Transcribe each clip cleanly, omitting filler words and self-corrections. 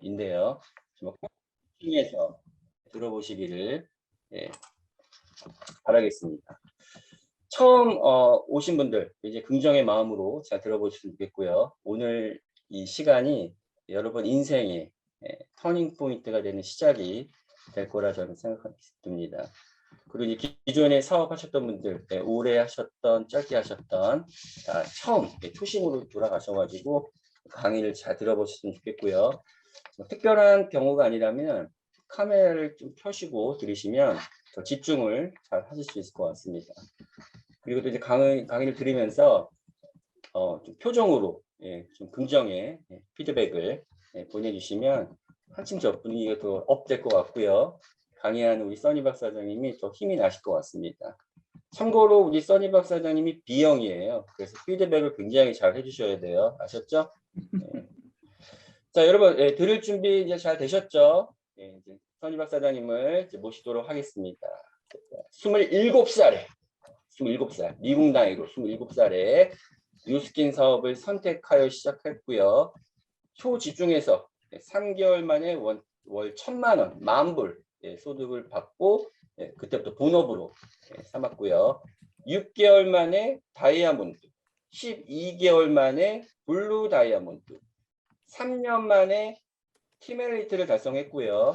인데요. 중에서 들어보시기를 바라겠습니다. 처음 오신 분들 이제 긍정의 마음으로 잘 들어보시면 좋겠고요. 오늘 이 시간이 여러분 인생의 터닝 포인트가 되는 시작이 될 거라 저는 생각합니다. 그리고 이제 기존에 사업하셨던 분들, 오래 하셨던, 짧게 하셨던, 처음 초심으로 돌아가셔가지고 강의를 잘 들어보셨으면 좋겠고요. 뭐 특별한 경우가 아니라면 카메라를 좀 켜시고 들으시면 더 집중을 잘 하실 수 있을 것 같습니다. 그리고 또 이제 강의를 들으면서 좀 표정으로 좀 긍정의 피드백을 보내주시면 한층 저 분위기가 더 업될 것 같고요. 강의하는 우리 써니 박사장님이 더 힘이 나실 것 같습니다. 참고로 우리 써니 박사장님이 B형이에요. 그래서 피드백을 굉장히 잘 해주셔야 돼요. 아셨죠? 자, 여러분 들을 준비 이제 잘 되셨죠? 이제 써니 박사장님을 이제 모시도록 하겠습니다. 27살에 27살, 미국 나이로 27살에 뉴스킨 사업을 선택하여 시작했고요. 초집중해서 3개월 만에 월 1,000만 원, 10,000불 소득을 받고 그때부터 본업으로 삼았고요. 6개월 만에 다이아몬드, 12개월 만에 블루 다이아몬드, 3년 만에 팀엘리트를 달성했고요.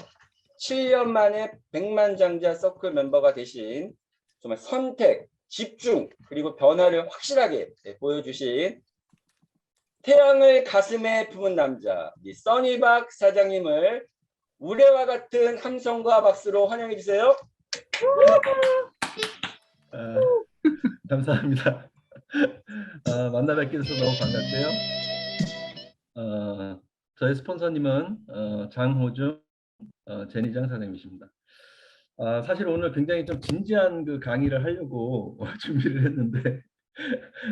7년 만에 백만장자 서클 멤버가 되신 정말 선택, 집중, 그리고 변화를 확실하게 보여주신 태양을 가슴에 품은 남자 써니박 사장님을 우레와 같은 함성과 박수로 환영해 주세요. 감사합니다. 만나 뵙게 돼서 너무 반갑고요. 저희 스폰서님은 장호중 제니장 사장님이십니다. 사실 오늘 굉장히 좀 진지한 그 강의를 하려고 준비를 했는데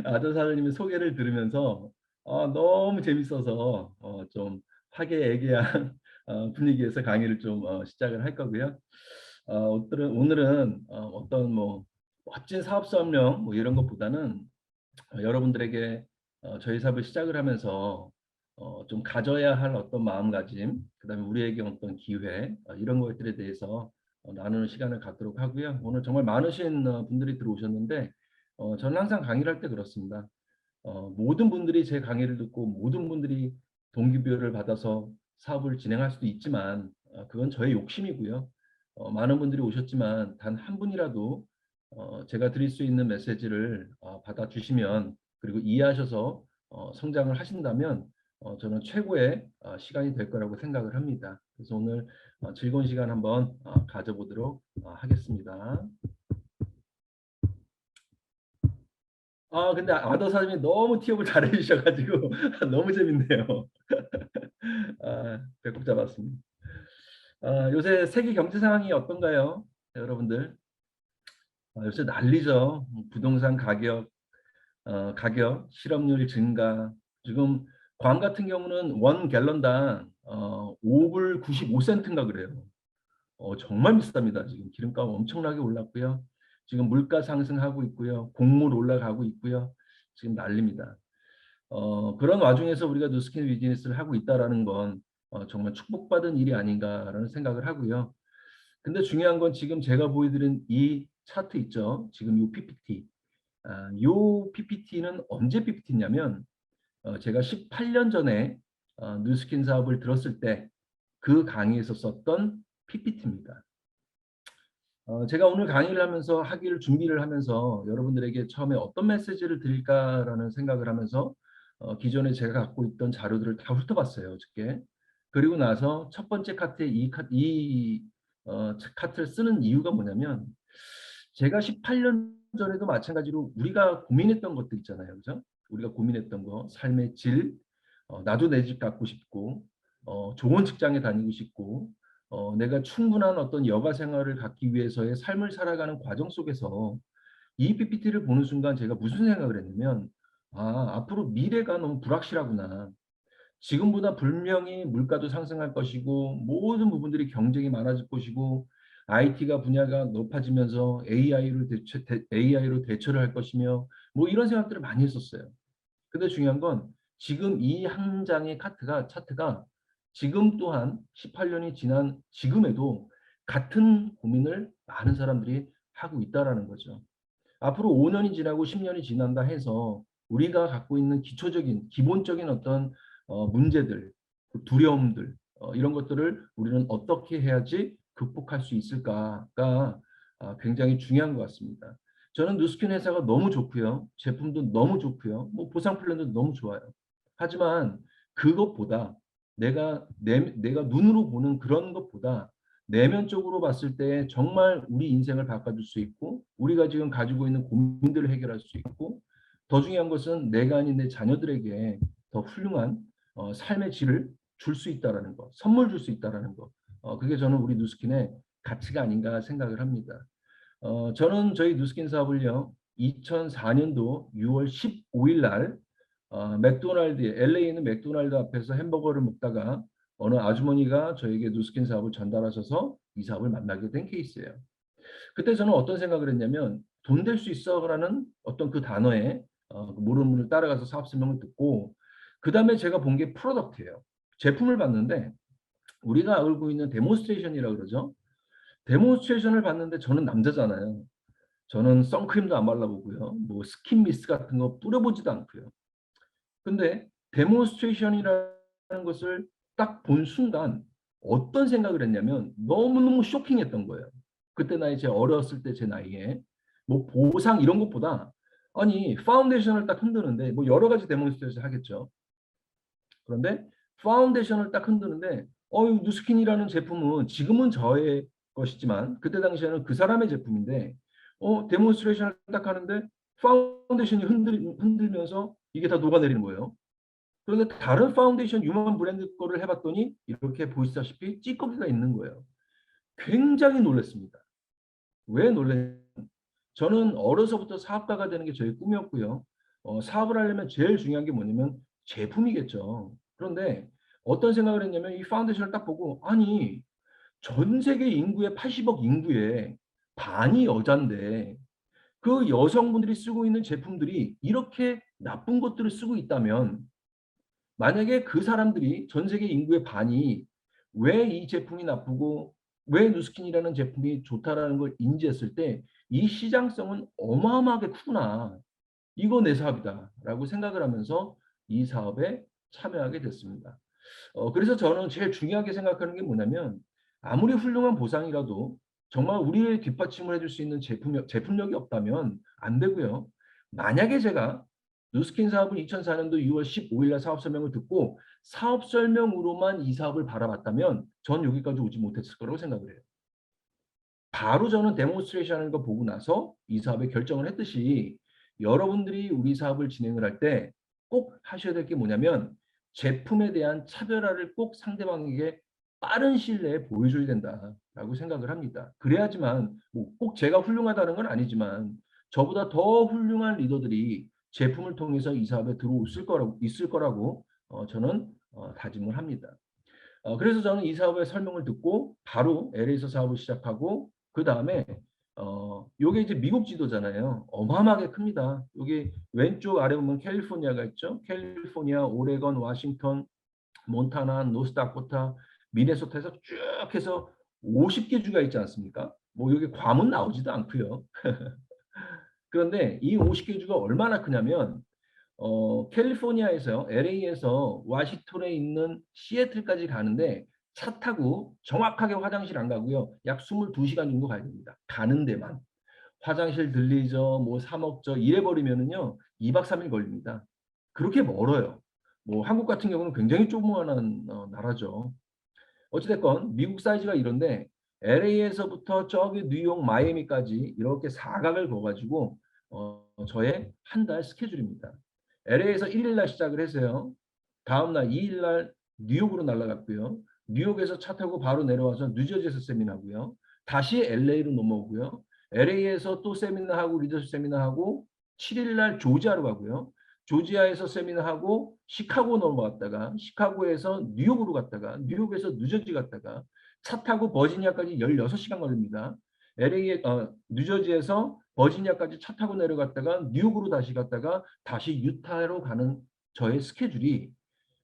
아저 사장님의 소개를 들으면서 너무 재밌어서 좀 화기애애한 분위기에서 강의를 좀 시작을 할 거고요. 오늘은 어떤 뭐 멋진 사업 설명 뭐 이런 것보다는 여러분들에게 저희 사업을 시작을 하면서 좀 가져야 할 어떤 마음가짐, 그다음에 우리에게 어떤 기회 이런 것들에 대해서 나누는 시간을 갖도록 하고요. 오늘 정말 많으신 분들이 들어오셨는데 저는 항상 강의를 할 때 그렇습니다. 모든 분들이 제 강의를 듣고 모든 분들이 동기부여를 받아서 사업을 진행할 수도 있지만 그건 저의 욕심이고요. 많은 분들이 오셨지만 단 한 분이라도 제가 드릴 수 있는 메시지를 받아주시면 그리고 이해하셔서 성장을 하신다면 저는 최고의 시간이 될 거라고 생각을 합니다. 그래서 오늘 즐거운 시간 한번 가져보도록 하겠습니다. 근데 아더 사장님이 너무 티업을 잘해 주셔가지고 너무 재밌네요. 배꼽 잡았습니다. 요새 세계 경제 상황이 어떤가요, 여러분들? 요새 난리죠. 부동산 가격, 실업률 증가. 지금 광 같은 경우는 원 갤런당 5불 95센트인가 그래요. 정말 비쌉니다. 지금 기름값 엄청나게 올랐고요. 지금 물가 상승하고 있고요. 곡물 올라가고 있고요. 지금 난립니다. 그런 와중에서 우리가 뉴스킨 비즈니스를 하고 있다는 건 정말 축복받은 일이 아닌가라는 생각을 하고요. 근데 중요한 건 지금 제가 보여드린 이 차트 있죠. 지금 이 PPT. 이 PPT는 언제 PPT냐면 제가 18년 전에 뉴스킨 사업을 들었을 때 그 강의에서 썼던 PPT입니다. 제가 오늘 강의를 하면서 하기를 준비를 하면서 여러분들에게 처음에 어떤 메시지를 드릴까라는 생각을 하면서 기존에 제가 갖고 있던 자료들을 다 훑어봤어요, 어저께. 그리고 나서 첫 번째 카트에 이 카트를 쓰는 이유가 뭐냐면 제가 18년 전에도 마찬가지로 우리가 고민했던 것들 있잖아요, 그죠? 우리가 고민했던 거, 삶의 질, 나도 내 집 갖고 싶고, 좋은 직장에 다니고 싶고, 내가 충분한 어떤 여가 생활을 갖기 위해서의 삶을 살아가는 과정 속에서 이 PPT를 보는 순간 제가 무슨 생각을 했냐면 앞으로 미래가 너무 불확실하구나. 지금보다 분명히 물가도 상승할 것이고 모든 부분들이 경쟁이 많아질 것이고 IT가 분야가 높아지면서 AI로 대처를 할 것이며 뭐 이런 생각들을 많이 했었어요. 근데 중요한 건 지금 이 한 장의 차트가 지금 또한 18년이 지난 지금에도 같은 고민을 많은 사람들이 하고 있다라는 거죠. 앞으로 5년이 지나고 10년이 지난다 해서 우리가 갖고 있는 기초적인 기본적인 어떤 문제들, 두려움들 이런 것들을 우리는 어떻게 해야지 극복할 수 있을까가 굉장히 중요한 것 같습니다. 저는 누스킨 회사가 너무 좋고요. 제품도 너무 좋고요. 뭐 보상 플랜도 너무 좋아요. 하지만 그것보다 내가 눈으로 보는 그런 것보다 내면적으로 봤을 때 정말 우리 인생을 바꿔줄 수 있고 우리가 지금 가지고 있는 고민들을 해결할 수 있고 더 중요한 것은 내가 아닌 내 자녀들에게 더 훌륭한 삶의 질을 줄 수 있다라는 것, 선물 줄 수 있다라는 것. 그게 저는 우리 누스킨의 가치가 아닌가 생각을 합니다. 저는 저희 누스킨 사업을요. 2004년도 6월 15일 날 맥도날드 LA에 있는 맥도날드 앞에서 햄버거를 먹다가 어느 아주머니가 저에게 누스킨 사업을 전달하셔서 이 사업을 만나게 된 케이스예요. 그때 저는 어떤 생각을 했냐면 돈 될 수 있어라는 어떤 그 단어에 그 모르는 분을 따라가서 사업 설명을 듣고 그 다음에 제가 본 게 프로덕트예요. 제품을 봤는데 우리가 알고 있는 데몬스트레이션이라고 그러죠. 데몬스트레이션을 봤는데 저는 남자잖아요. 저는 선크림도 안 발라보고요. 뭐 스킨 미스트 같은 거 뿌려보지도 않고요. 근데 데몬스트레이션이라는 것을 딱 본 순간 어떤 생각을 했냐면 너무너무 쇼킹했던 거예요. 그때 나이 제 어렸을 때 제 나이에 뭐 보상 이런 것보다 아니 파운데이션을 딱 흔드는데 뭐 여러 가지 데몬스트레이션 하겠죠. 그런데 파운데이션을 딱 흔드는데 누스킨이라는 제품은 지금은 저의 것이지만 그때 당시에는 그 사람의 제품인데 데몬스트레이션을 딱 하는데 파운데이션이 흔들면서 이게 다 녹아내리는 거예요. 그런데 다른 파운데이션 유명한 브랜드 거를 해봤더니 이렇게 보시다시피 찌꺼기가 있는 거예요. 굉장히 놀랐습니다. 왜 놀랐냐면 저는 어려서부터 사업가가 되는 게 저의 꿈이었고요. 사업을 하려면 제일 중요한 게 뭐냐면 제품이겠죠. 그런데 어떤 생각을 했냐면 이 파운데이션을 딱 보고 아니 전 세계 인구의 80억 인구의 반이 여잔데 그 여성분들이 쓰고 있는 제품들이 이렇게 나쁜 것들을 쓰고 있다면 만약에 그 사람들이 전 세계 인구의 반이 왜 이 제품이 나쁘고 왜 누스킨이라는 제품이 좋다라는 걸 인지했을 때 이 시장성은 어마어마하게 크구나. 이거 내 사업이다라고 생각을 하면서 이 사업에 참여하게 됐습니다. 그래서 저는 제일 중요하게 생각하는 게 뭐냐면 아무리 훌륭한 보상이라도 정말 우리의 뒷받침을 해줄 수 있는 제품력이 없다면 안 되고요. 만약에 제가 누스킨 사업을 2004년도 6월 15일 날 사업 설명을 듣고 사업 설명으로만 이 사업을 바라봤다면 전 여기까지 오지 못했을 거라고 생각을 해요. 바로 저는 데몬스트레이션 하는 거 보고 나서 이 사업에 결정을 했듯이 여러분들이 우리 사업을 진행을 할 때 꼭 하셔야 될 게 뭐냐면 제품에 대한 차별화를 꼭 상대방에게 빠른 시일 내에 보여줘야 된다라고 생각을 합니다. 그래야지만 뭐꼭 제가 훌륭하다는 건 아니지만 저보다 더 훌륭한 리더들이 제품을 통해서 이 사업에 있을 거라고 저는 다짐을 합니다. 그래서 저는 이 사업의 설명을 듣고 바로 LA에서 사업을 시작하고 그다음에 요게 이제 미국 지도잖아요. 어마어마하게 큽니다. 여기 왼쪽 아래 보면 캘리포니아가 있죠. 캘리포니아, 오레건, 워싱턴, 몬타나, 노스다코타, 미네소타에서 쭉 해서 50개 주가 있지 않습니까? 뭐 여기 괌은 나오지도 않고요. 그런데 이 50개 주가 얼마나 크냐면 캘리포니아에서 LA에서 워싱턴에 있는 시애틀까지 가는데 차 타고 정확하게 화장실 안 가고요. 약 22시간 정도 가야 됩니다. 가는 데만. 화장실 들리죠. 뭐 사 먹죠. 이래 버리면은요. 2박 3일 걸립니다. 그렇게 멀어요. 뭐 한국 같은 경우는 굉장히 조그마한 나라죠. 어찌 됐건 미국 사이즈가 이런데 LA에서부터 저기 뉴욕 마이애미까지 이렇게 사각을 그어 가지고 저의 한 달 스케줄입니다. LA에서 1일 날 시작을 해서요. 다음 날 2일 날 뉴욕으로 날아갔고요. 뉴욕에서 차 타고 바로 내려와서 뉴저지에서 세미나하고요. 다시 LA로 넘어오고요. LA에서 또 세미나하고 리더십 세미나하고 7일 날 조지아로 가고요. 조지아에서 세미나하고 시카고 넘어갔다가 시카고에서 뉴욕으로 갔다가 뉴욕에서 뉴저지 갔다가 차 타고 버지니아까지 16시간 걸립니다. 뉴저지에서 버지니아까지 차 타고 내려갔다가 뉴욕으로 다시 갔다가 다시 유타로 가는 저의 스케줄이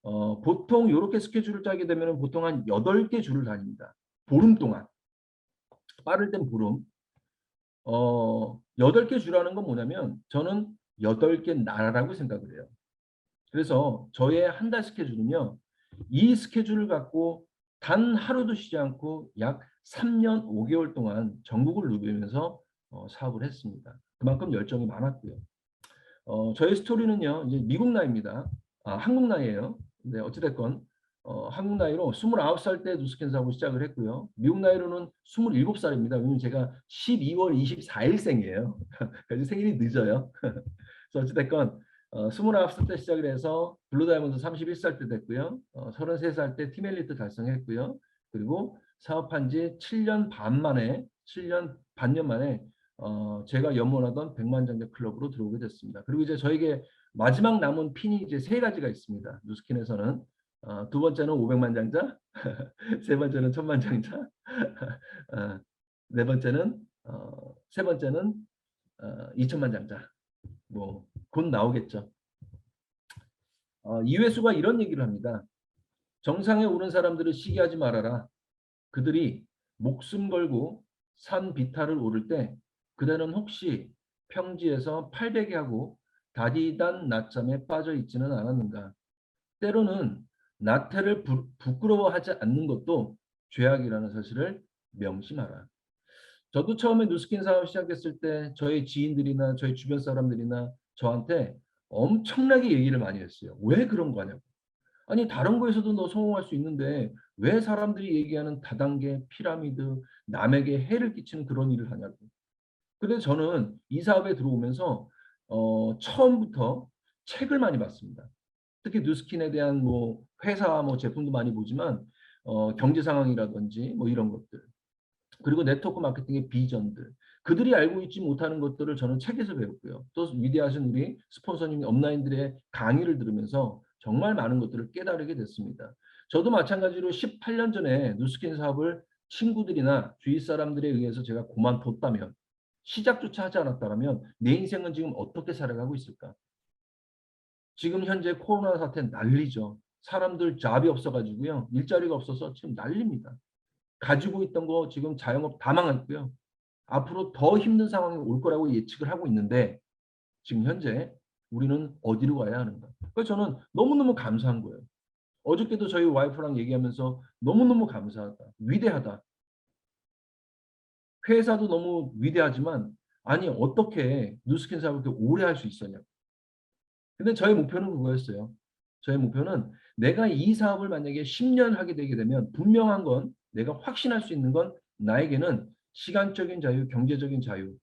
보통 이렇게 스케줄을 짜게 되면 보통 한 8개 주를 다닙니다. 보름 동안. 빠를 땐 보름. 8개 주라는 건 뭐냐면 저는 8개 나라라고 생각을 해요. 그래서 저의 한 달 스케줄은요. 이 스케줄을 갖고 단 하루도 쉬지 않고 약 3년 5개월 동안 전국을 누비면서 사업을 했습니다. 그만큼 열정이 많았고요. 저의 스토리는요. 이제 미국 나이입니다. 한국 나이예요. 근데 어찌됐건 한국 나이로 29살 때 누스캔 사업을 시작을 했고요. 미국 나이로는 27살입니다. 왜냐면 제가 12월 24일생이에요. 그래서 생일이 늦어요. 그래서 어찌됐건 29살 때 시작을 해서 블루 다이몬드 31살 때 됐고요. 33살 때 팀 엘리트 달성했고요. 그리고 사업한 지 7년 반 만에 7년 반년 만에 제가 염원하던 100만 장자 클럽으로 들어오게 됐습니다. 그리고 이제 저에게 마지막 남은 핀이 이제 3가지가 있습니다. 누스킨에서는 두 번째는 500만 장자, 세 번째는 1000만 장자, 네 번째는 세 번째는 2000만 장자. 뭐 곧 나오겠죠. 이회수가 이런 얘기를 합니다. 정상에 오른 사람들을 시기하지 말아라. 그들이 목숨 걸고 산 비탈을 오를 때 그대는 혹시 평지에서 팔베개 하고 다디단 낮잠에 빠져 있지는 않았는가. 때로는 나태를 부끄러워하지 않는 것도 죄악이라는 사실을 명심하라. 저도 처음에 누스킨 사업 시작했을 때 저희 지인들이나 저희 주변 사람들이나 저한테 엄청나게 얘기를 많이 했어요. 왜 그런 거냐고. 아니 다른 거에서도 너 성공할 수 있는데 왜 사람들이 얘기하는 다단계, 피라미드, 남에게 해를 끼치는 그런 일을 하냐고. 근데 저는 이 사업에 들어오면서 처음부터 책을 많이 봤습니다. 특히 뉴스킨에 대한 뭐 회사 뭐 제품도 많이 보지만 경제 상황이라든지 뭐 이런 것들. 그리고 네트워크 마케팅의 비전들. 그들이 알고 있지 못하는 것들을 저는 책에서 배웠고요. 또 위대하신 우리 스폰서님 업라인들의 강의를 들으면서 정말 많은 것들을 깨달게 됐습니다. 저도 마찬가지로 18년 전에 누스킨 사업을 친구들이나 주위 사람들에 의해서 제가 그만뒀다면 시작조차 하지 않았다면 내 인생은 지금 어떻게 살아가고 있을까? 지금 현재 코로나 사태 난리죠. 사람들 잡이 없어가지고요. 일자리가 없어서 지금 난립니다. 가지고 있던 거 지금 자영업 다 망했고요. 앞으로 더 힘든 상황이 올 거라고 예측을 하고 있는데 지금 현재 우리는 어디로 가야 하는가. 그래서 저는 너무너무 감사한 거예요. 어저께도 저희 와이프랑 얘기하면서 너무너무 감사하다. 위대하다. 회사도 너무 위대하지만 아니 어떻게 뉴스킨 사업을 그렇게 오래 할 수 있었냐. 근데 저의 목표는 그거였어요. 저의 목표는 내가 이 사업을 만약에 10년 하게 되게 되면 분명한 건 내가 확신할 수 있는 건 나에게는 시간적인 자유, 경제적인 자유,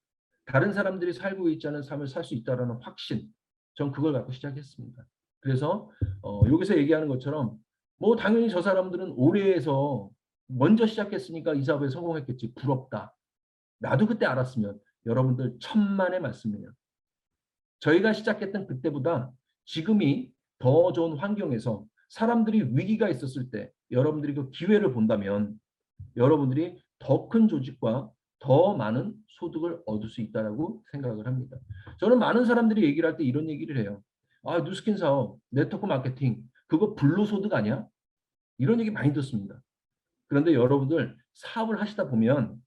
다른 사람들이 살고 있지 않은 삶을 살 수 있다는 확신. 전 그걸 갖고 시작했습니다. 그래서 여기서 얘기하는 것처럼 뭐 당연히 저 사람들은 오래 해서 먼저 시작했으니까 이 사업에 성공했겠지. 부럽다. 나도 그때 알았으면 여러분들 천만의 말씀이에요. 저희가 시작했던 그때보다 지금이 더 좋은 환경에서 사람들이 위기가 있었을 때 여러분들이 그 기회를 본다면 여러분들이 더 큰 조직과 더 많은 소득을 얻을 수 있다고 생각을 합니다. 저는 많은 사람들이 얘기를 할 때 이런 얘기를 해요. 뉴스킨 사업, 네트워크 마케팅, 그거 불로소득 아니야? 이런 얘기 많이 듣습니다. 그런데 여러분들 사업을 하시다 보면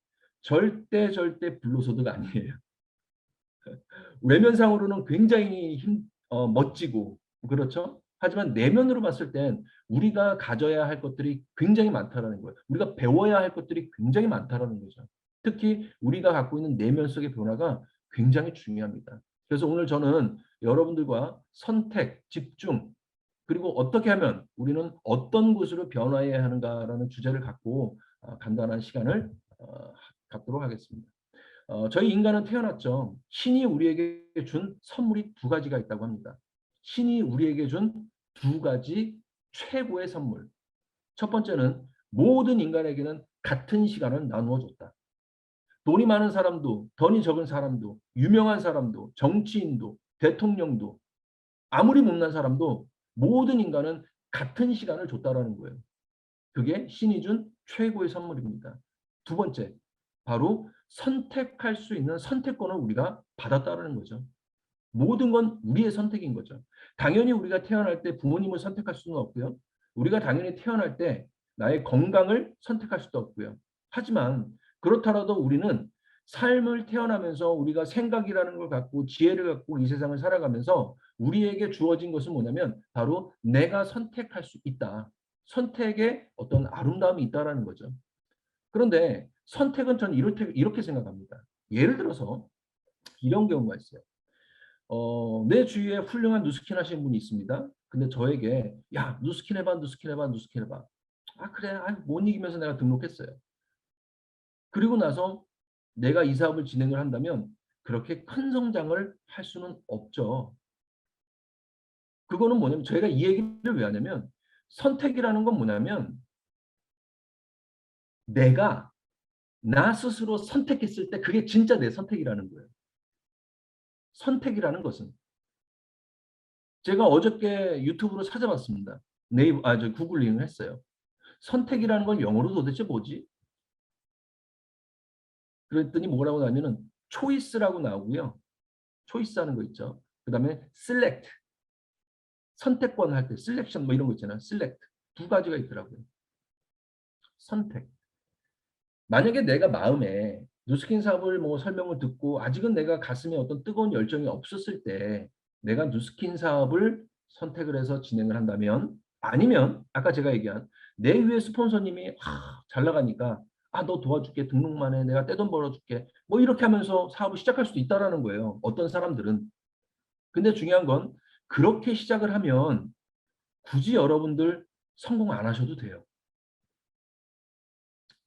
절대 불로소득 아니에요. 외면상으로는 굉장히 멋지고 그렇죠. 하지만 내면으로 봤을 땐 우리가 가져야 할 것들이 굉장히 많다라는 거예요. 우리가 배워야 할 것들이 굉장히 많다라는 거죠. 특히 우리가 갖고 있는 내면 속의 변화가 굉장히 중요합니다. 그래서 오늘 저는 여러분들과 선택, 집중, 그리고 어떻게 하면 우리는 어떤 곳으로 변화해야 하는가라는 주제를 갖고 간단한 시간을 갖도록 하겠습니다. 저희 인간은 태어났죠. 신이 우리에게 준 선물이 2가지가 있다고 합니다. 신이 우리에게 준 2가지 최고의 선물. 첫 번째는 모든 인간에게는 같은 시간을 나누어 줬다. 돈이 많은 사람도, 돈이 적은 사람도, 유명한 사람도, 정치인도, 대통령도, 아무리 못난 사람도 모든 인간은 같은 시간을 줬다라는 거예요. 그게 신이 준 최고의 선물입니다. 두 번째, 바로 선택할 수 있는 선택권을 우리가 받았다는 거죠. 모든 건 우리의 선택인 거죠. 당연히 우리가 태어날 때 부모님을 선택할 수는 없고요. 우리가 당연히 태어날 때 나의 건강을 선택할 수도 없고요. 하지만 그렇더라도 우리는 삶을 태어나면서 우리가 생각이라는 걸 갖고 지혜를 갖고 이 세상을 살아가면서 우리에게 주어진 것은 뭐냐면 바로 내가 선택할 수 있다. 선택에 어떤 아름다움이 있다라는 거죠. 그런데 선택은 저는 이렇게 생각합니다. 예를 들어서 이런 경우가 있어요. 내 주위에 훌륭한 누스킨 하시는 분이 있습니다. 근데 저에게 야 누스킨 해봐 누스킨 해봐 누스킨 해봐. 아 그래 못 이기면서 내가 등록했어요. 그리고 나서 내가 이 사업을 진행을 한다면 그렇게 큰 성장을 할 수는 없죠. 그거는 뭐냐면 저희가 이 얘기를 왜 하냐면 선택이라는 건 뭐냐면 내가 나 스스로 선택했을 때 그게 진짜 내 선택이라는 거예요. 선택이라는 것은 제가 어저께 유튜브로 찾아봤습니다. 네이버 저 구글링을 했어요. 선택이라는 건 영어로 도대체 뭐지? 그랬더니 뭐라고 나오면은 초이스라고 나오고요. 초이스하는 거 있죠. 그다음에 select 선택권 할 때 셀렉션 뭐 이런 거 있잖아요. select 두 가지가 있더라고요. 선택. 만약에 내가 마음에 누스킨 사업을 뭐 설명을 듣고 아직은 내가 가슴에 어떤 뜨거운 열정이 없었을 때 내가 누스킨 사업을 선택을 해서 진행을 한다면 아니면 아까 제가 얘기한 내 위에 스폰서님이 잘 나가니까 너 도와줄게 등록만 해 내가 떼돈 벌어줄게 뭐 이렇게 하면서 사업을 시작할 수도 있다라는 거예요. 어떤 사람들은. 근데 중요한 건 그렇게 시작을 하면 굳이 여러분들 성공 안 하셔도 돼요.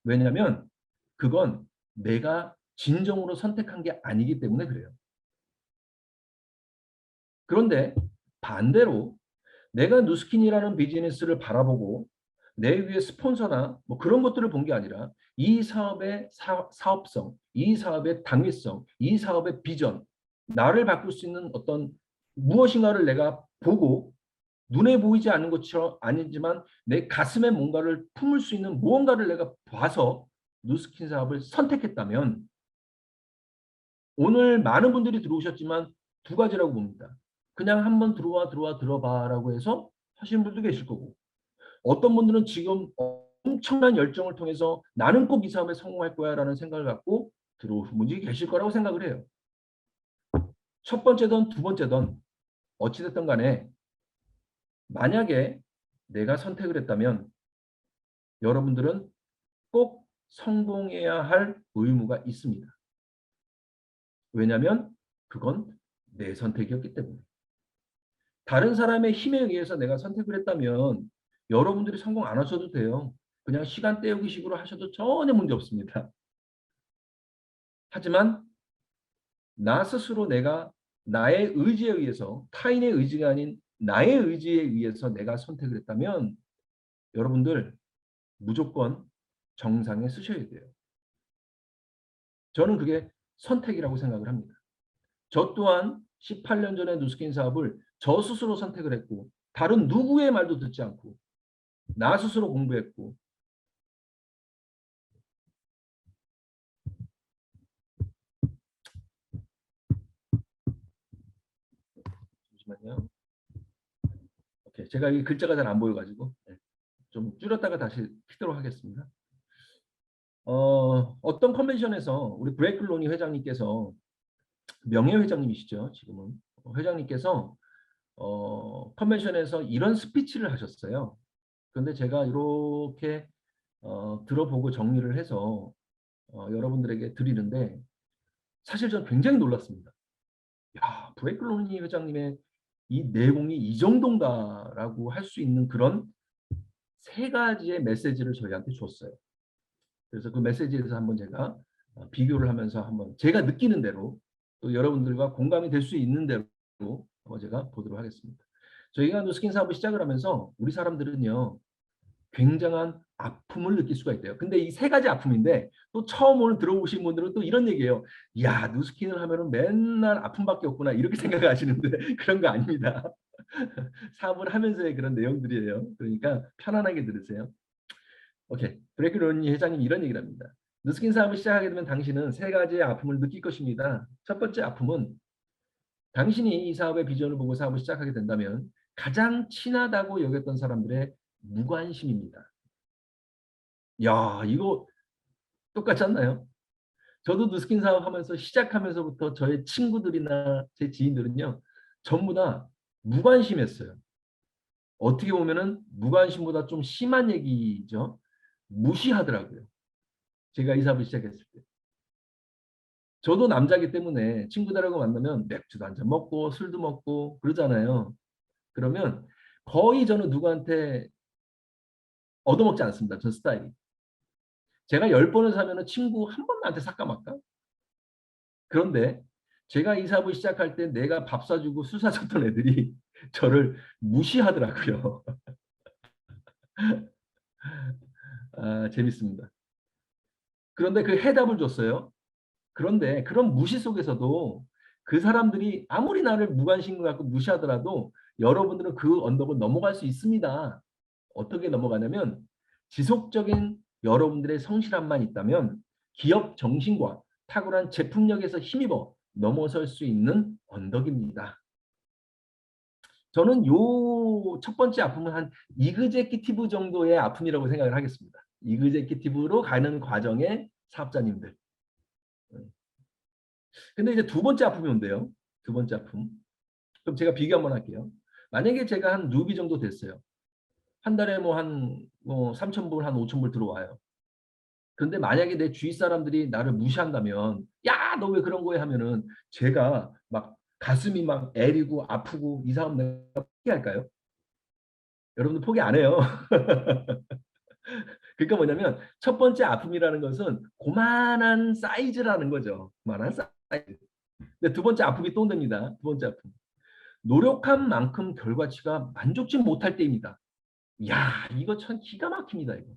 왜냐하면 그건 내가 진정으로 선택한 게 아니기 때문에 그래요. 그런데 반대로 내가 누스킨이라는 비즈니스를 바라보고 내 위에 스폰서나 뭐 그런 것들을 본 게 아니라 이 사업의 사업성, 이 사업의 당위성, 이 사업의 비전, 나를 바꿀 수 있는 어떤 무엇인가를 내가 보고 눈에 보이지 않는 것처럼 아니지만 내 가슴에 뭔가를 품을 수 있는 무언가를 내가 봐서 누스킨 사업을 선택했다면 오늘 많은 분들이 들어오셨지만 두 가지라고 봅니다. 그냥 한번 들어봐라고 해서 하시는 분도 계실 거고 어떤 분들은 지금 엄청난 열정을 통해서 나는 꼭 이 사업에 성공할 거야라는 생각을 갖고 들어오신 분이 계실 거라고 생각을 해요. 첫 번째든 두 번째든 어찌됐든 간에 만약에 내가 선택을 했다면 여러분들은 꼭 성공해야 할 의무가 있습니다. 왜냐하면 그건 내 선택이었기 때문에. 다른 사람의 힘에 의해서 내가 선택을 했다면 여러분들이 성공 안 하셔도 돼요. 그냥 시간 때우기 식으로 하셔도 전혀 문제 없습니다. 하지만 나 스스로 내가 나의 의지에 의해서 타인의 의지가 아닌 나의 의지에 의해서 내가 선택을 했다면 여러분들 무조건 정상에 쓰셔야 돼요. 저는 그게 선택이라고 생각을 합니다. 저 또한 18년 전에 누스킨 사업을 저 스스로 선택을 했고 다른 누구의 말도 듣지 않고 나 스스로 공부했고 잠시만요. 오케이. 제가 이 글자가 잘 안 보여가지고 좀 줄였다가 다시 키도록 하겠습니다. 어떤 컨벤션에서 우리 브레이크 로니 회장님께서 명예회장님이시죠. 지금은 회장님께서 컨벤션에서 이런 스피치를 하셨어요. 그런데 제가 이렇게 들어보고 정리를 해서 여러분들에게 드리는데 사실 저는 굉장히 놀랐습니다. 야, 브레이크 로니 회장님의 이 내공이 이 정도인가라고 할 수 있는 그런 세 가지의 메시지를 저희한테 줬어요. 그래서 그 메시지에서 한번 제가 비교를 하면서 한번 제가 느끼는 대로 또 여러분들과 공감이 될 수 있는 대로 한번 제가 보도록 하겠습니다. 저희가 누스킨 사업을 시작을 하면서 우리 사람들은요. 굉장한 아픔을 느낄 수가 있대요. 근데 이 세 가지 아픔인데 또 처음 오늘 들어오신 분들은 또 이런 얘기예요. 야, 누스킨을 하면은 맨날 아픔밖에 없구나 이렇게 생각하시는데 그런 거 아닙니다. 사업을 하면서의 그런 내용들이에요. 그러니까 편안하게 들으세요. 오케이. 브레이크 론니 회장님 이런 얘기를 합니다. 누스킨 사업을 시작하게 되면 당신은 세 가지의 아픔을 느낄 것입니다. 첫 번째 아픔은 당신이 이 사업의 비전을 보고 사업을 시작하게 된다면 가장 친하다고 여겼던 사람들의 무관심입니다. 야, 이거 똑같지 않나요? 저도 누스킨 사업하면서 시작하면서부터 저의 친구들이나 제 지인들은요, 전부 다 무관심했어요. 어떻게 보면은 무관심보다 좀 심한 얘기죠. 무시하더라고요. 제가 이 사업을 시작했을 때. 저도 남자기 때문에 친구들하고 만나면 맥주도 한잔 먹고 술도 먹고 그러잖아요. 그러면 거의 저는 누구한테 얻어먹지 않습니다. 저 스타일이. 제가 10번을 사면은 친구 한 번 나한테 삭까 말까? 그런데 제가 이 사업을 시작할 때 내가 밥 사주고 술 사줬던 애들이 저를 무시하더라고요. 아, 재밌습니다. 그런데 그 해답을 줬어요. 그런데 그런 무시 속에서도 그 사람들이 아무리 나를 무관심을 갖고 무시하더라도 여러분들은 그 언덕을 넘어갈 수 있습니다. 어떻게 넘어가냐면 지속적인 여러분들의 성실함만 있다면 기업 정신과 탁월한 제품력에서 힘입어 넘어설 수 있는 언덕입니다. 저는 요 첫 번째 아픔은 한 이그제큐티브 정도의 아픔이라고 생각을 하겠습니다. 이그제큐티브로 가는 과정의 사업자님들. 근데 이제 두 번째 아픔이 온대요. 두 번째 아픔. 그럼 제가 비교 한번 할게요. 만약에 제가 한 루비 정도 됐어요. 한 달에 뭐 한 3,000불, 한 5,000불 들어와요. 그런데 만약에 내 주위 사람들이 나를 무시한다면, 야, 너 왜 그런 거에 하면은 제가 막 가슴이 막 애리고 아프고 이 사람 내가 포기할까요? 여러분들 포기 안 해요. 그러니까 뭐냐면 첫 번째 아픔이라는 것은 고만한 사이즈라는 거죠. 고만한 사이즈. 근데 두 번째 아픔이 또 온답니다. 두 번째 아픔. 노력한 만큼 결과치가 만족지 못할 때입니다. 야, 이거 참 기가 막힙니다. 이거.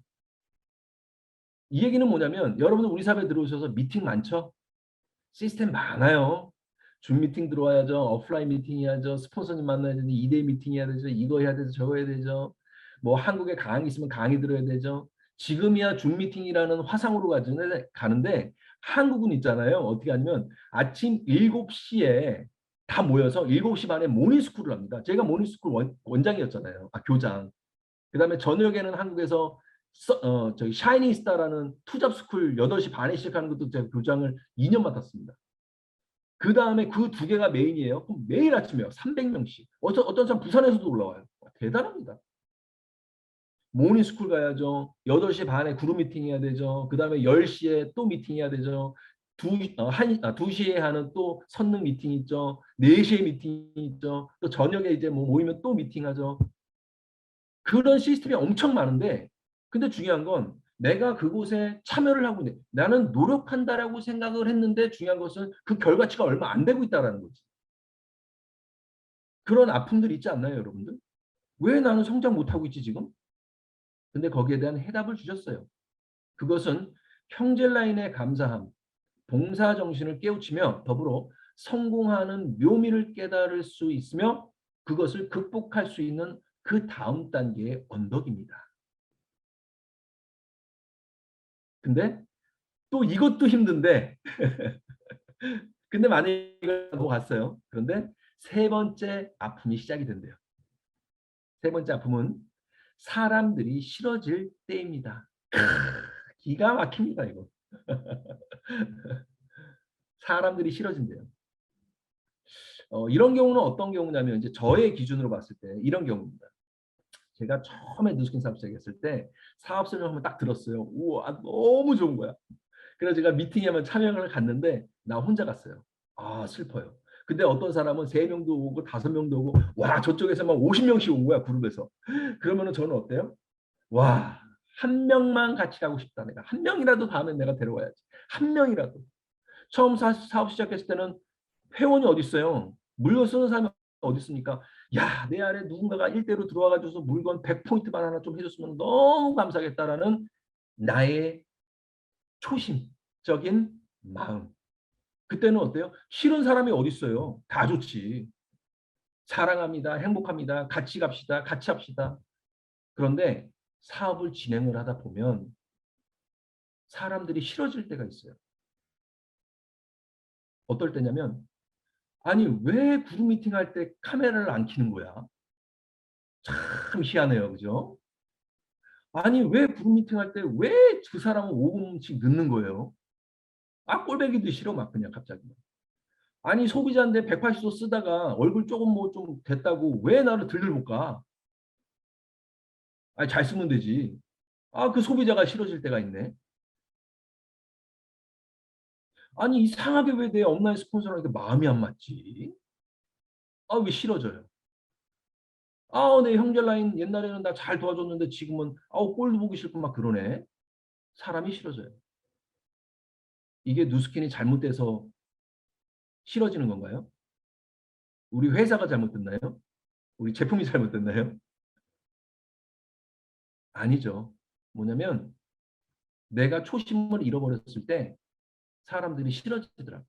이 얘기는 뭐냐면 여러분들 우리 사업에 들어오셔서 미팅 많죠? 시스템 많아요. 줌 미팅 들어와야죠. 오프라인 미팅 해야죠. 스폰서님 만나야 되지. 2대 미팅 해야 되죠. 이거 해야 되죠. 저거 해야 되죠. 뭐 한국에 강의 있으면 강의 들어야 되죠. 지금이야 줌 미팅이라는 화상으로 가는데 한국은 있잖아요. 어떻게 하냐면 아침 7시에 다 모여서 7시 반에 모닝스쿨을 합니다. 제가 모닝스쿨 원장이었잖아요. 아, 교장. 그다음에 저녁에는 한국에서 저기 샤이닝 스타라는 투잡 스쿨 8시 반에 시작하는 것도 제가 교장을 2년 맡았습니다. 그 다음에 그 두 개가 메인이에요. 그럼 매일 아침에요. 300명씩. 어떤 사람 부산에서도 올라와요. 대단합니다. 모닝스쿨 가야죠. 8시 반에 그룹 미팅 해야 되죠. 그 다음에 10시에 또 미팅 해야 되죠. 2시에 하는 또 선능 미팅 있죠. 4시에 미팅 있죠. 또 저녁에 이제 뭐 모이면 또 미팅하죠. 그런 시스템이 엄청 많은데 근데 중요한 건 내가 그곳에 참여를 하고 있는 나는 노력한다라고 생각을 했는데 중요한 것은 그 결과치가 얼마 안 되고 있다는 거지. 그런 아픔들이 있지 않나요, 여러분들? 왜 나는 성장 못하고 있지 지금? 근데 거기에 대한 해답을 주셨어요. 그것은 형제라인의 감사함, 봉사정신을 깨우치며 더불어 성공하는 묘미를 깨달을 수 있으며 그것을 극복할 수 있는 그 다음 단계의 언덕입니다. 근데 또 이것도 힘든데 근데 만약에 이걸 넘어갔어요. 그런데 세 번째 아픔이 시작이 된대요. 세 번째 아픔은 사람들이 싫어질 때입니다. 기가 막힙니다, 이거. 사람들이 싫어진대요. 이런 경우는 어떤 경우냐면 이제 저의 기준으로 봤을 때 이런 경우입니다. 제가 처음에 누스킨 사업 시작했을 때 사업 설명을 딱 들었어요. 우와, 너무 좋은 거야. 그래서 제가 미팅에 한번 참여를 갔는데 나 혼자 갔어요. 아, 슬퍼요. 근데 어떤 사람은 3명도 오고 5명도 오고 와, 저쪽에서 막 50명씩 온 거야, 그룹에서. 그러면은 저는 어때요? 와, 한 명만 같이 가고 싶다. 내가 한 명이라도 다음에 내가 데려와야지. 한 명이라도. 처음 사업 시작했을 때는 회원이 어디 있어요? 물건 쓰는 사람이 어디 있습니까? 야, 내 아래 누군가가 일대로 들어와가지고 물건 100포인트만 하나 좀 해줬으면 너무 감사하겠다라는 나의 초심적인 마음. 그때는 어때요? 싫은 사람이 어디 있어요? 다 좋지. 사랑합니다. 행복합니다. 같이 갑시다. 같이 합시다. 그런데 사업을 진행을 하다 보면 사람들이 싫어질 때가 있어요. 어떨 때냐면 아니 왜 그룹 미팅 할 때 카메라를 안 켜는 거야? 참 희한해요, 그죠? 아니 왜 그룹 미팅 할 때 왜 그 사람은 5분씩 늦는 거예요? 아 꼴배기도 싫어 막 그냥 갑자기. 아니 소비자인데 180도 쓰다가 얼굴 조금 뭐 좀 됐다고 왜 나를 들들 못 가? 아니 잘 쓰면 되지. 아 그 소비자가 싫어질 때가 있네. 아니 이상하게 왜 내 업라인 스폰서랑 마음이 안 맞지? 아 왜 싫어져요? 아 내 형제 라인 옛날에는 나 잘 도와줬는데 지금은 아우 꼴도 보기 싫고 막 그러네. 사람이 싫어져요. 이게 누스킨이 잘못돼서 싫어지는 건가요? 우리 회사가 잘못됐나요? 우리 제품이 잘못됐나요? 아니죠. 뭐냐면 내가 초심을 잃어버렸을 때 사람들이 싫어지더라고요.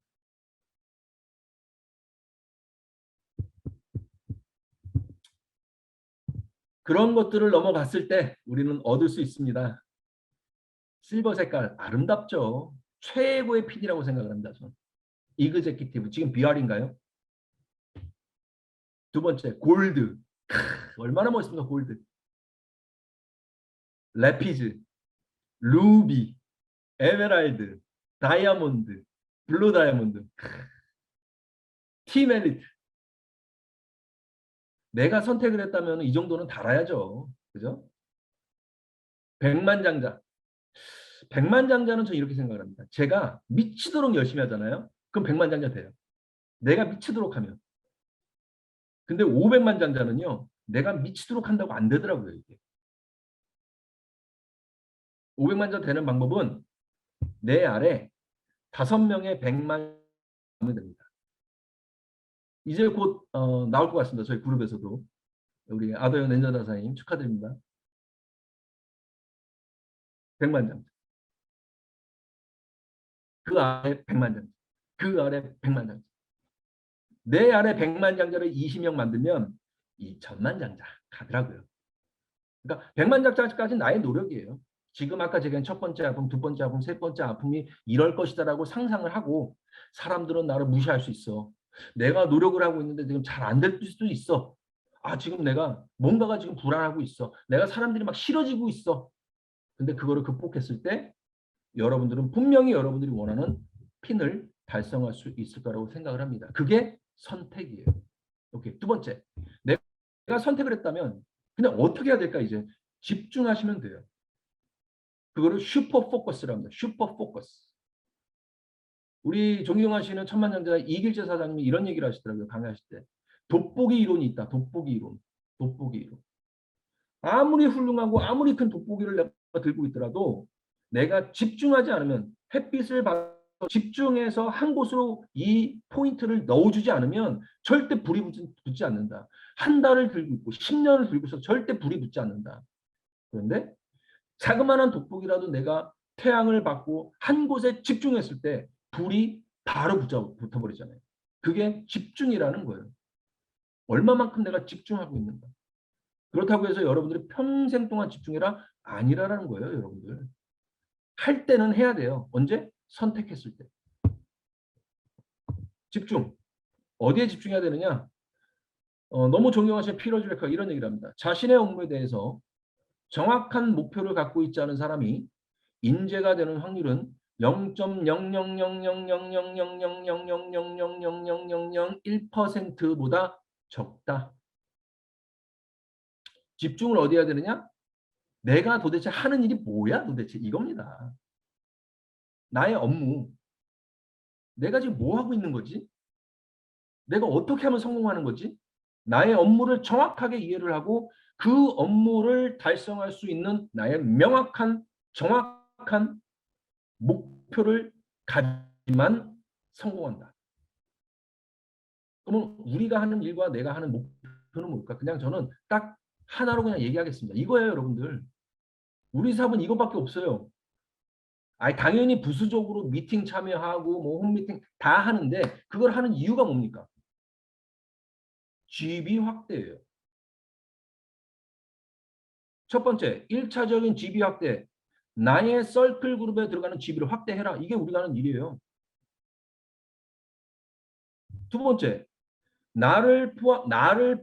그런 것들을 넘어갔을 때 우리는 얻을 수 있습니다. 실버 색깔 아름답죠. 최고의 핀이라고 생각을 합니다. 저는. 이그제큐티브 지금 BR인가요? 두 번째 골드. 얼마나 멋있습니까 골드. 레피즈, 루비, 에메랄드, 다이아몬드, 블루 다이아몬드, 티멜리트. 내가 선택을 했다면 이 정도는 달아야죠. 그죠? 백만장자. 백만장자는 저 이렇게 생각을 합니다. 제가 미치도록 열심히 하잖아요. 그럼 백만장자 돼요. 내가 미치도록 하면. 근데 500만장자는요. 내가 미치도록 한다고 안 되더라고요. 이게. 500만장 되는 방법은 내 아래 5명의 100만 하면 됩니다. 이제 곧 나올 것 같습니다. 저희 그룹에서도. 우리 아더연 엔저다사님 축하드립니다. 100만장. 그 아래 100만장. 그 아래 100만장. 내 아래 100만장자를 20명 만들면 2000만장자 가더라고요. 그러니까 100만장자까지 나의 노력이에요. 지금 아까 제가 첫 번째 아픔, 두 번째 아픔, 세 번째 아픔이 이럴 것이다라고 상상을 하고 사람들은 나를 무시할 수 있어. 내가 노력을 하고 있는데 지금 잘 안 될 수도 있어. 아, 지금 내가 뭔가가 지금 불안하고 있어. 내가 사람들이 막 싫어지고 있어. 근데 그거를 극복했을 때 여러분들은 분명히 여러분들이 원하는 핀을 달성할 수 있을 거라고 생각을 합니다. 그게 선택이에요. 오케이. 두 번째. 내가 선택을 했다면 그냥 어떻게 해야 될까 이제 집중하시면 돼요. 그거를 슈퍼 포커스라고 합니다. 슈퍼 포커스. 우리 존경하시는 천만장자 이길재 사장님이 이런 얘기를 하시더라고요. 강의하실 때. 돋보기 이론이 있다. 돋보기 이론. 돋보기 이론. 아무리 훌륭하고 아무리 큰 돋보기를 내가 들고 있더라도 내가 집중하지 않으면 햇빛을 받아 집중해서 한 곳으로 이 포인트를 넣어주지 않으면 절대 불이 붙지 않는다. 한 달을 들고 있고 10년을 들고 있어도 절대 불이 붙지 않는다. 그런데 자그마한 돋보기라도 내가 태양을 받고 한 곳에 집중했을 때 불이 바로 붙어버리잖아요. 그게 집중이라는 거예요. 얼마만큼 내가 집중하고 있는가. 그렇다고 해서 여러분들이 평생 동안 집중해라? 아니라는 거예요, 여러분들. 할 때는 해야 돼요. 언제? 선택했을 때. 집중. 어디에 집중해야 되느냐? 너무 존경하시는 피터 드래커가 이런 얘기를 합니다. 자신의 업무에 대해서 정확한 목표를 갖고 있지 않은 사람이 인재가 되는 확률은 0.000000000000000001%보다 적다. 집중을 어디 해야 되느냐? 내가 도대체 하는 일이 뭐야 도대체 이겁니다. 나의 업무. 내가 지금 뭐 하고 있는 거지? 내가 어떻게 하면 성공하는 거지? 나의 업무를 정확하게 이해를 하고 그 업무를 달성할 수 있는 나의 명확한 정확한 목표를 가지만 성공한다. 그러면 우리가 하는 일과 내가 하는 목표는 뭘까? 그냥 저는 딱 하나로 그냥 얘기하겠습니다. 이거예요, 여러분들. 우리 사업은 이거밖에 없어요. 아니 당연히 부수적으로 미팅 참여하고 뭐 홈미팅 다 하는데 그걸 하는 이유가 뭡니까? GB 확대예요. 첫 번째, 1차적인 GB 확대. 나의 서클 그룹에 들어가는 GB를 확대해라. 이게 우리가 하는 일이에요. 두 번째, 나를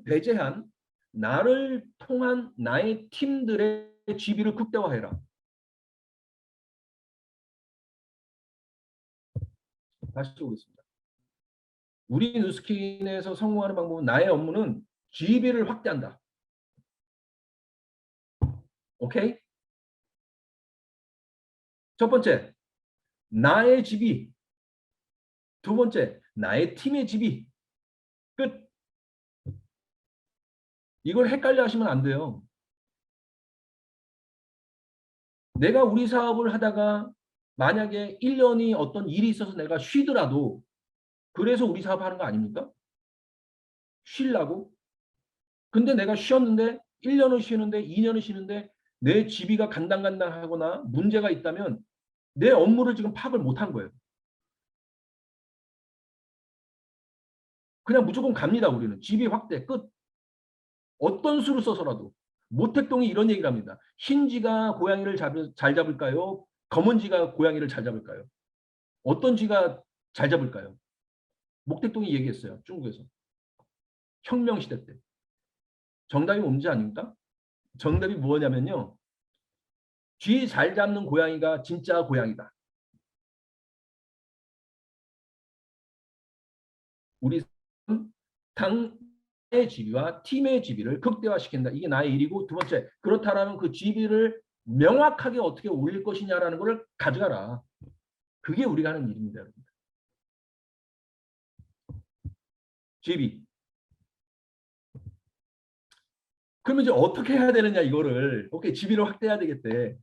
배제한, 나를 통한 나의 팀들의 GB를 극대화해라. 다시 보겠습니다. 우리 뉴스킨에서 성공하는 방법은 나의 업무는 GB를 확대한다. 오케이? 첫 번째, 나의 GB. 두 번째, 나의 팀의 GB. 끝. 이걸 헷갈려 하시면 안 돼요. 내가 우리 사업을 하다가 만약에 1년이 어떤 일이 있어서 내가 쉬더라도 그래서 우리 사업 하는 거 아닙니까? 쉬려고? 근데 내가 쉬었는데 1년을 쉬는데 2년을 쉬는데 내 GB가 간당간당하거나 문제가 있다면 내 업무를 지금 파악을 못한 거예요. 그냥 무조건 갑니다. 우리는. GB 확대 끝. 어떤 수를 써서라도. 모택동이 이런 얘기를 합니다. 흰쥐가 고양이를 잘 잡을까요? 검은쥐가 고양이를 잘 잡을까요? 어떤 쥐가 잘 잡을까요? 목택동이 얘기했어요. 중국에서. 혁명시대 때. 정답이 뭔지 아닙니까? 정답이 뭐냐면요. 쥐 잘 잡는 고양이가 진짜 고양이다. 우리 당의 GB와 팀의 GB를 극대화시킨다. 이게 나의 일이고 두 번째, 그렇다면 그 GB를 명확하게 어떻게 올릴 것이냐라는 것을 가져가라. 그게 우리가 하는 일입니다. 여러분. GB. 그러면 이제 어떻게 해야 되느냐 이거를. 오케이, GB를 확대해야 되겠대.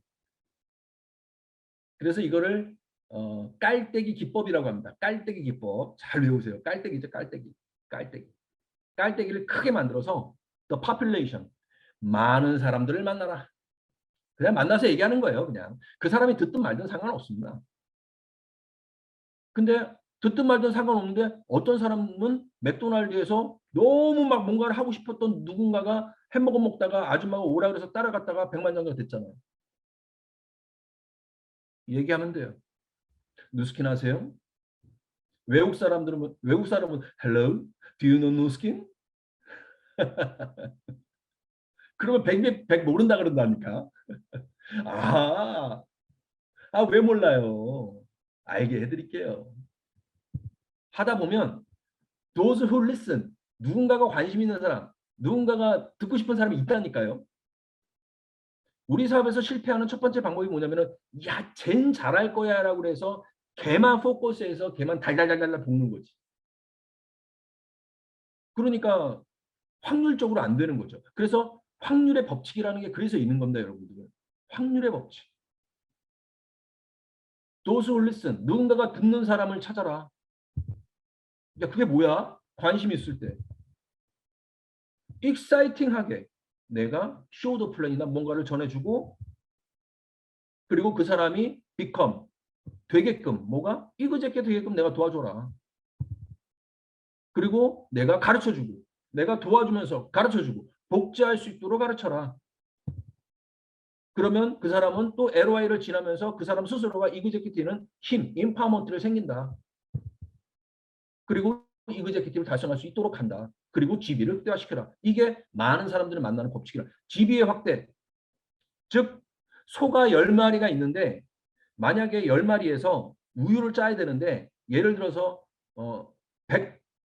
그래서 이거를 깔때기 기법이라고 합니다. 깔때기 기법. 잘 외우세요. 깔때기죠, 깔때기. 깔때기. 깔때기를 크게 만들어서 the population. 많은 사람들을 만나라. 그냥 만나서 얘기하는 거예요. 그냥. 그 사람이 듣든 말든 상관없습니다. 근데 듣든 말든 상관없는데 어떤 사람은 맥도날드에서 너무 막 뭔가를 하고 싶었던 누군가가 햄버거 먹다가 아줌마가 오라 그래서 따라갔다가 백만장자 됐잖아요. 얘기하면 돼요. 누스킨 하세요? 외국 사람은 hello, do you know 누스킨? 그러면 백 모른다 그런다니까. 아, 왜 몰라요? 알게 해드릴게요. 하다 보면 those who listen, 누군가가 관심 있는 사람, 누군가가 듣고 싶은 사람이 있다니까요. 우리 사업에서 실패하는 첫 번째 방법이 뭐냐면은 야, 쟨 잘할 거야라고 그래서 걔만 포커스해서 걔만 달달달달 볶는 거지. 그러니까 확률적으로 안 되는 거죠. 그래서 확률의 법칙이라는 게 그래서 있는 겁니다, 여러분들. 확률의 법칙. Those who listen, 누군가가 듣는 사람을 찾아라. 야, 그게 뭐야? 관심 있을 때. 익사이팅하게 내가 쇼더 플랜이나 뭔가를 전해주고 그리고 그 사람이 become 되게끔 뭐가 이거저게 되게끔 내가 도와줘라. 그리고 내가 가르쳐주고 내가 도와주면서 가르쳐주고 복제할 수 있도록 가르쳐라. 그러면 그 사람은 또 LOI를 지나면서 그 사람 스스로가 이그제큐티브는 힘, 임파워먼트를 생긴다. 그리고 이그제큐티브를 달성할 수 있도록 한다. 그리고 GB를 극대화시켜라. 이게 많은 사람들을 만나는 법칙이라. GB의 확대. 즉 소가 10마리가 있는데 만약에 10마리에서 우유를 짜야 되는데 예를 들어서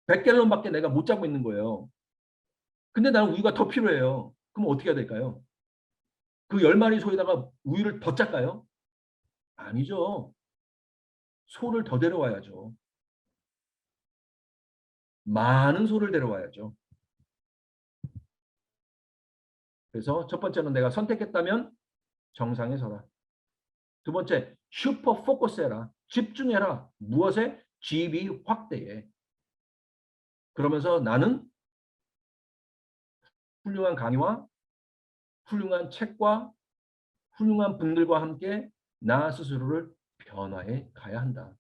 100갤런밖에 내가 못 짜고 있는 거예요. 근데 나는 우유가 더 필요해요. 그럼 어떻게 해야 될까요? 그 10마리 소에다가 우유를 더 짤까요? 아니죠. 소를 더 데려와야죠. 많은 소를 데려와야죠. 그래서 첫 번째는 내가 선택했다면 정상에 서라. 두 번째, 슈퍼 포커스해라. 집중해라. 무엇에? GB 확대에. 그러면서 나는 훌륭한 강의와 훌륭한 책과 훌륭한 분들과 함께 나 스스로를 변화해 가야 한다.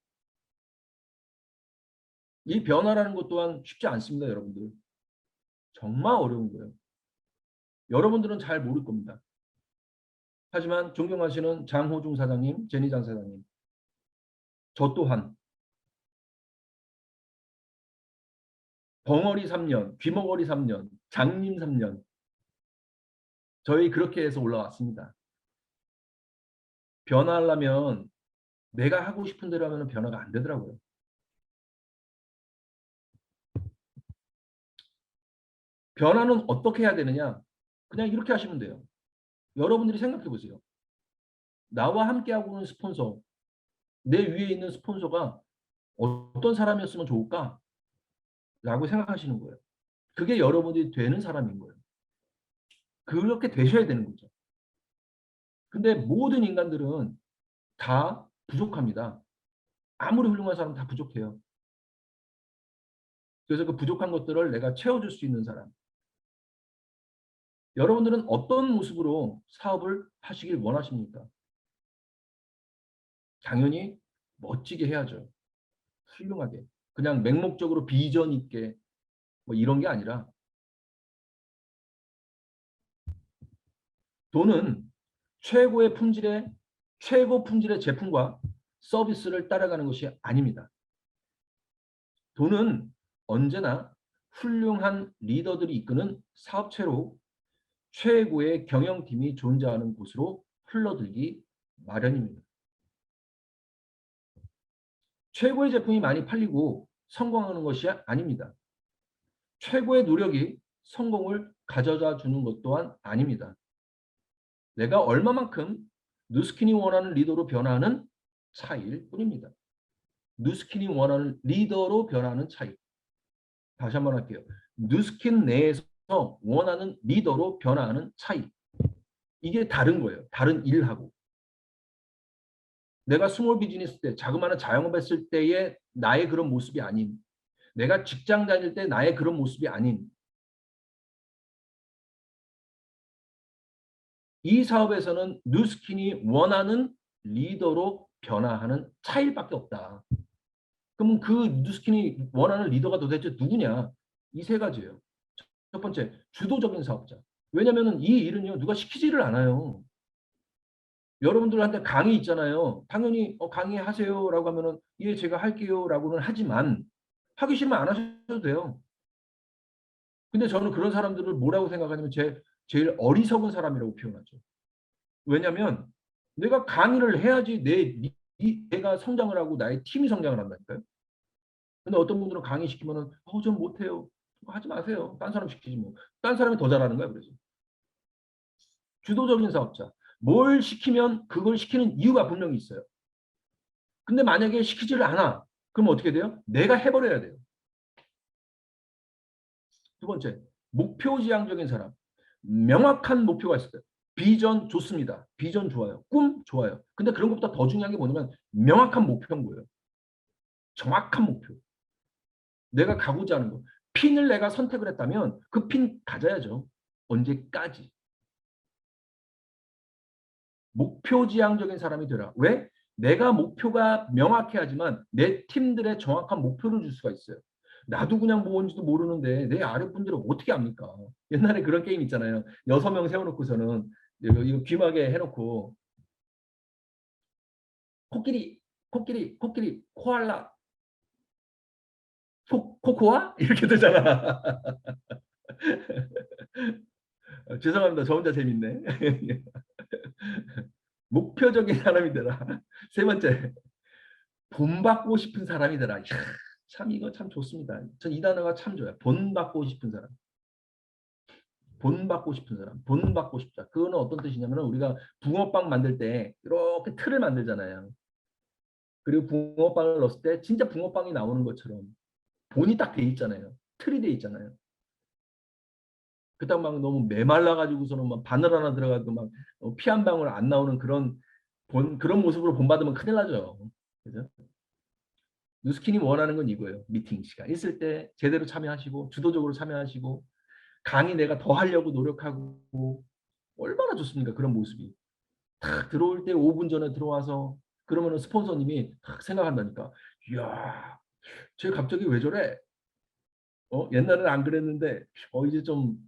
이 변화라는 것 또한 쉽지 않습니다, 여러분들. 정말 어려운 거예요. 여러분들은 잘 모를 겁니다. 하지만 존경하시는 장호중 사장님, 제니장 사장님, 저 또한 벙어리 3년, 귀머거리 3년, 장님 3년. 저희 그렇게 해서 올라왔습니다. 변화하려면 내가 하고 싶은 대로 하면 변화가 안 되더라고요. 변화는 어떻게 해야 되느냐? 그냥 이렇게 하시면 돼요. 여러분들이 생각해 보세요. 나와 함께 하고 있는 스폰서, 내 위에 있는 스폰서가 어떤 사람이었으면 좋을까? 라고 생각하시는 거예요. 그게 여러분들이 되는 사람인 거예요. 그렇게 되셔야 되는 거죠. 근데 모든 인간들은 다 부족합니다. 아무리 훌륭한 사람 다 부족해요. 그래서 그 부족한 것들을 내가 채워줄 수 있는 사람. 여러분들은 어떤 모습으로 사업을 하시길 원하십니까? 당연히 멋지게 해야죠. 훌륭하게. 그냥 맹목적으로 비전 있게 뭐 이런 게 아니라 돈은 최고의 품질의 최고 품질의 제품과 서비스를 따라가는 것이 아닙니다. 돈은 언제나 훌륭한 리더들이 이끄는 사업체로 최고의 경영팀이 존재하는 곳으로 흘러들기 마련입니다. 최고의 제품이 많이 팔리고 성공하는 것이 아닙니다. 최고의 노력이 성공을 가져다 주는 것 또한 아닙니다. 내가 얼마만큼 누스킨이 원하는 리더로 변화하는 차이일 뿐입니다. 누스킨이 원하는 리더로 변화하는 차이. 다시 한번 할게요. 누스킨 내에서 원하는 리더로 변화하는 차이. 이게 다른 거예요. 다른 일하고. 내가 스몰 비즈니스 때, 자그마한 자영업 했을 때의 나의 그런 모습이 아닌, 내가 직장 다닐 때 나의 그런 모습이 아닌, 이 사업에서는 누스킨이 원하는 리더로 변화하는 차이밖에 없다. 그러면 그 누스킨이 원하는 리더가 도대체 누구냐? 이 세 가지예요. 첫 번째, 주도적인 사업자. 왜냐하면 이 일은요, 누가 시키지를 않아요. 여러분들한테 강의 있잖아요. 당연히 강의하세요라고 하면은 예, 제가 할게요라고는 하지만 하기 싫으면 안 하셔도 돼요. 근데 저는 그런 사람들을 뭐라고 생각하냐면 제일 어리석은 사람이라고 표현하죠. 왜냐하면 내가 강의를 해야지 내가 성장을 하고 나의 팀이 성장을 한다니까요. 근데 어떤 분들은 강의 시키면은 전 못해요. 하지 마세요. 딴 사람 시키지 뭐. 딴 사람이 더 잘하는 거야. 그래서 주도적인 사업자. 뭘 시키면 그걸 시키는 이유가 분명히 있어요. 근데 만약에 시키지를 않아. 그럼 어떻게 돼요? 내가 해버려야 돼요. 두 번째, 목표지향적인 사람. 명확한 목표가 있어요. 비전 좋습니다. 비전 좋아요. 꿈 좋아요. 근데 그런 것보다 더 중요한 게 뭐냐면 명확한 목표인 거예요. 정확한 목표. 내가 가고자 하는 거. 핀을 내가 선택을 했다면 그 핀 가져야죠. 언제까지. 목표지향적인 사람이 되라. 왜? 내가 목표가 명확해야지만 내 팀들의 정확한 목표를 줄 수가 있어요. 나도 그냥 뭔지도 모르는데 내 아래 분들은 어떻게 압니까? 옛날에 그런 게임 있잖아요. 6명 세워놓고서는 이거 귀마개 해놓고 코끼리, 코끼리, 코끼리, 코알라, 코코아? 이렇게 되잖아. 죄송합니다. 저 혼자 재밌네. 목표적인 사람이 되라. 세 번째, 본받고 싶은 사람이 되라. 이야, 참 이거 참 좋습니다. 전 이 단어가 참 좋아요. 본받고 싶은 사람. 본받고 싶은 사람. 본받고 싶다. 그거는 어떤 뜻이냐면 우리가 붕어빵 만들 때 이렇게 틀을 만들잖아요. 그리고 붕어빵을 넣었을 때 진짜 붕어빵이 나오는 것처럼 본이 딱 돼 있잖아요. 틀이 돼 있잖아요. 그다음 막 너무 메말라 가지고서는 막 바늘 하나 들어가도 막 피 한 방울 안 나오는 그런 모습으로 본받으면 큰일 나죠. 그죠? 누스킨이 원하는 건 이거예요. 미팅 시간 있을 때 제대로 참여하시고 주도적으로 참여하시고 강의 내가 더 하려고 노력하고 얼마나 좋습니까? 그런 모습이. 딱 들어올 때 5분 전에 들어와서 그러면은 스폰서님이 딱 생각한다니까. 이야, 쟤 갑자기 왜 저래? 옛날에는 안 그랬는데 이제 좀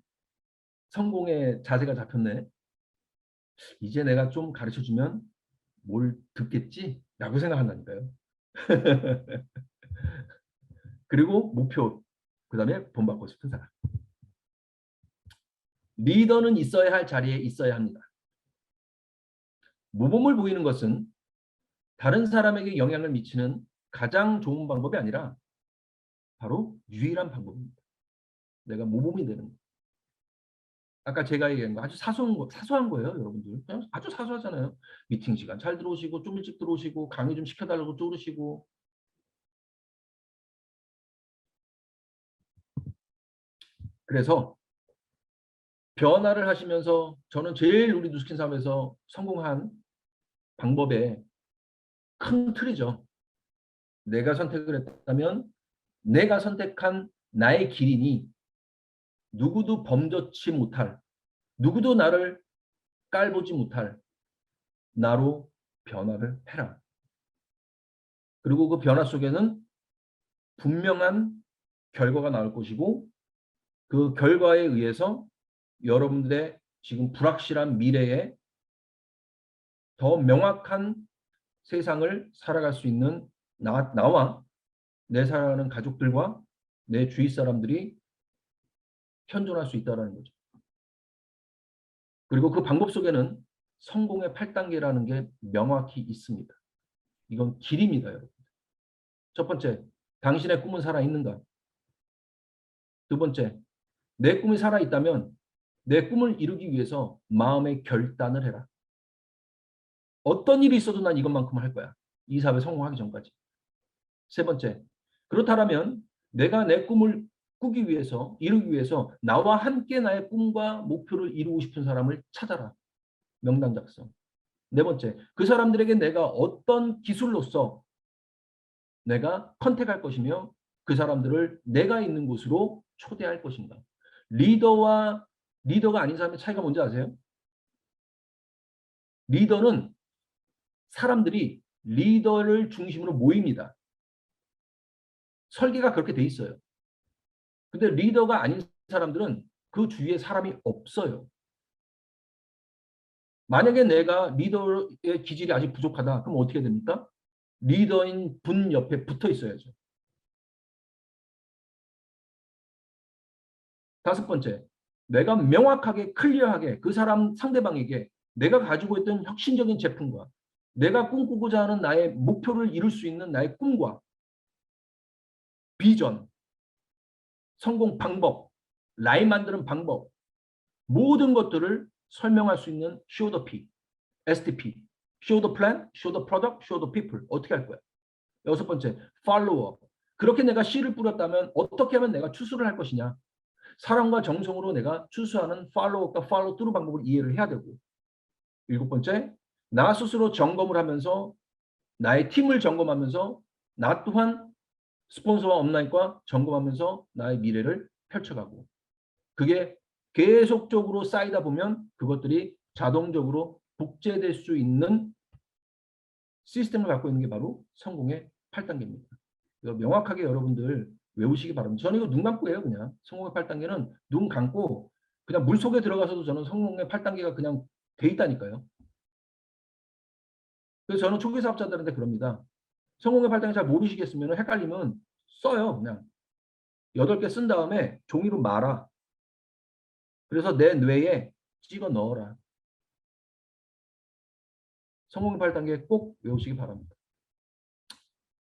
성공의 자세가 잡혔네. 이제 내가 좀 가르쳐 주면 뭘 듣겠지? 라고 생각한다니까요. 그리고 목표. 그 다음에 본받고 싶은 사람. 리더는 있어야 할 자리에 있어야 합니다. 모범을 보이는 것은 다른 사람에게 영향을 미치는 가장 좋은 방법이 아니라 바로 유일한 방법입니다. 내가 모범이 되는 거. 아까 제가 얘기한 거 아주 사소한 거예요, 여러분들. 그냥 아주 사소하잖아요. 미팅 시간 잘 들어오시고, 좀 일찍 들어오시고, 강의 좀 시켜달라고 쪼르시고. 그래서 변화를 하시면서 저는 제일 우리 누스킨 사업에서 성공한 방법의 큰 틀이죠. 내가 선택을 했다면 내가 선택한 나의 길이니 누구도 범접치 못할, 누구도 나를 깔보지 못할 나로 변화를 해라. 그리고 그 변화 속에는 분명한 결과가 나올 것이고 그 결과에 의해서 여러분들의 지금 불확실한 미래에 더 명확한 세상을 살아갈 수 있는 나와 내 사랑하는 가족들과 내 주위 사람들이 현존할 수 있다는 거죠. 그리고 그 방법 속에는 성공의 8단계라는 게 명확히 있습니다. 이건 길입니다, 여러분. 첫 번째, 당신의 꿈은 살아있는가? 두 번째, 내 꿈이 살아있다면 내 꿈을 이루기 위해서 마음의 결단을 해라. 어떤 일이 있어도 난 이것만큼 할 거야. 이 사업에 성공하기 전까지. 세 번째, 그렇다면 내가 내 꿈을 꾸기 위해서, 이루기 위해서 나와 함께 나의 꿈과 목표를 이루고 싶은 사람을 찾아라. 명단 작성. 네 번째, 그 사람들에게 내가 어떤 기술로서 내가 컨택할 것이며 그 사람들을 내가 있는 곳으로 초대할 것인가. 리더와 리더가 아닌 사람의 차이가 뭔지 아세요? 리더는 사람들이 리더를 중심으로 모입니다. 설계가 그렇게 돼 있어요. 근데 리더가 아닌 사람들은 그 주위에 사람이 없어요. 만약에 내가 리더의 기질이 아직 부족하다. 그럼 어떻게 됩니까? 리더인 분 옆에 붙어 있어야죠. 다섯 번째, 내가 명확하게 클리어하게 그 사람 상대방에게 내가 가지고 있던 혁신적인 제품과 내가 꿈꾸고자 하는 나의 목표를 이룰 수 있는 나의 꿈과 비전, 성공 방법, 라인 만드는 방법, 모든 것들을 설명할 수 있는 show the P, STP, show the plan, show the product, show the people. 어떻게 할 거야? 여섯 번째, follower. 그렇게 내가 씨를 뿌렸다면 어떻게 하면 내가 추수를 할 것이냐? 사랑과 정성으로 내가 추수하는 팔로우과 팔로우 뚜루 방법을 이해를 해야 되고, 일곱 번째, 나 스스로 점검을 하면서 나의 팀을 점검하면서 나 또한 스폰서와 업라인과 점검하면서 나의 미래를 펼쳐가고, 그게 계속적으로 쌓이다 보면 그것들이 자동적으로 복제될 수 있는 시스템을 갖고 있는 게 바로 성공의 8단계입니다. 명확하게 여러분들 외우시기 바랍니다. 저는 이거 눈 감고 해요. 그냥 성공의 8단계는 눈 감고 그냥 물속에 들어가서도 저는 성공의 8단계가 그냥 돼 있다니까요. 그래서 저는 초기 사업자들한테 그럽니다. 성공의 8단계 잘 모르시겠으면 헷갈리면 써요. 그냥 8개 쓴 다음에 종이로 말아. 그래서 내 뇌에 찍어 넣어라. 성공의 8단계 꼭 외우시기 바랍니다.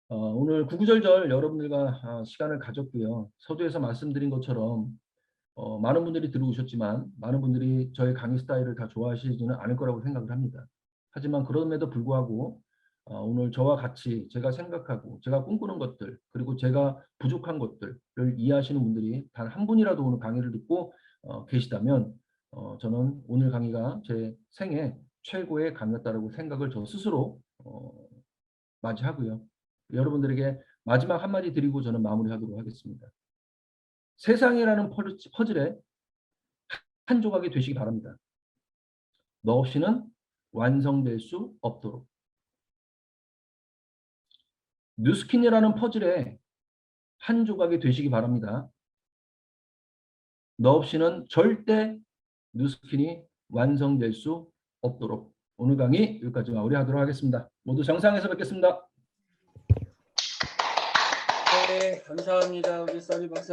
오늘 구구절절 여러분들과 시간을 가졌고요. 서두에서 말씀드린 것처럼 많은 분들이 들어오셨지만 많은 분들이 저의 강의 스타일을 다 좋아하시지는 않을 거라고 생각을 합니다. 하지만 그럼에도 불구하고 오늘 저와 같이 제가 생각하고 제가 꿈꾸는 것들 그리고 제가 부족한 것들을 이해하시는 분들이 단 한 분이라도 오늘 강의를 듣고 계시다면 저는 오늘 강의가 제 생애 최고의 강의였다고 생각을 저 스스로 맞이하고요. 여러분들에게 마지막 한마디 드리고 저는 마무리하도록 하겠습니다. 세상이라는 퍼즐의 한 조각이 되시기 바랍니다. 너 없이는 완성될 수 없도록. 뉴스킨이라는 퍼즐의 한 조각이 되시기 바랍니다. 너 없이는 절대 뉴스킨이 완성될 수 없도록. 오늘 강의 여기까지 마무리하도록 하겠습니다. 모두 정상에서 뵙겠습니다. 네, 감사합니다. 우리 써니 박사님.